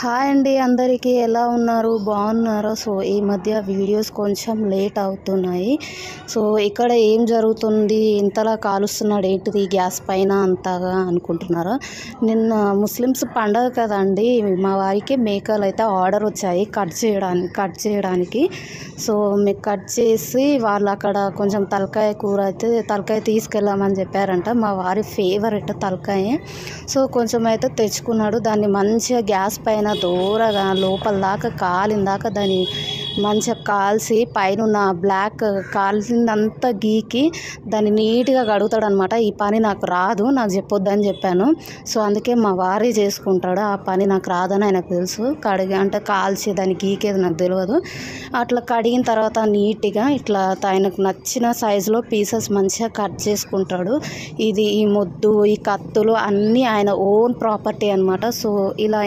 Hi అండి, అందరికీ ఎలా ఉన్నారు? బాగున్నారా? ఈ మధ్య వీడియోస్ కొంచెం లేట్ అవుతున్నాయి. ఇక్కడ ఏం జరుగుతుంది, ఇంతలా కాలుస్తున్నాడు ఏంటిది గ్యాస్ పైన అంతగా అనుకుంటున్నారా? నిన్న ముస్లిమ్స్ పండగ కదండి, మా వారికి మేకలు అయితే ఆర్డర్ వచ్చాయి కట్ చేయడానికి. మీకు కట్ చేసి వాళ్ళు అక్కడ కొంచెం తలకాయ కూర అయితే తలకాయ తీసుకెళ్ళామని చెప్పారంట. మా వారి ఫేవరెట్ తలకాయ. కొంచెం అయితే తెచ్చుకున్నాడు. దాన్ని మంచిగా గ్యాస్ పైన దూరగా లోపల దాకా కాలిందాక దాన్ని మంచిగా కాల్చి పైన బ్లాక్ కాల్చిందంతా గీకి దాన్ని నీట్గా కడుగుతాడు అనమాట. ఈ పని నాకు రాదు, నాకు చెప్పొద్దని చెప్పాను. అందుకే మా వారే చేసుకుంటాడు. ఆ పని నాకు రాదని ఆయనకు తెలుసు. అంటే కాల్చి దాన్ని గీకేది నాకు తెలియదు. అట్లా కడిగిన తర్వాత నీట్గా ఇట్లా ఆయనకు నచ్చిన సైజులో పీసెస్ మంచిగా కట్ చేసుకుంటాడు. ఈ మొద్దు, ఈ కత్తులు అన్నీ ఆయన ఓన్ ప్రాపర్టీ అనమాట. ఇలా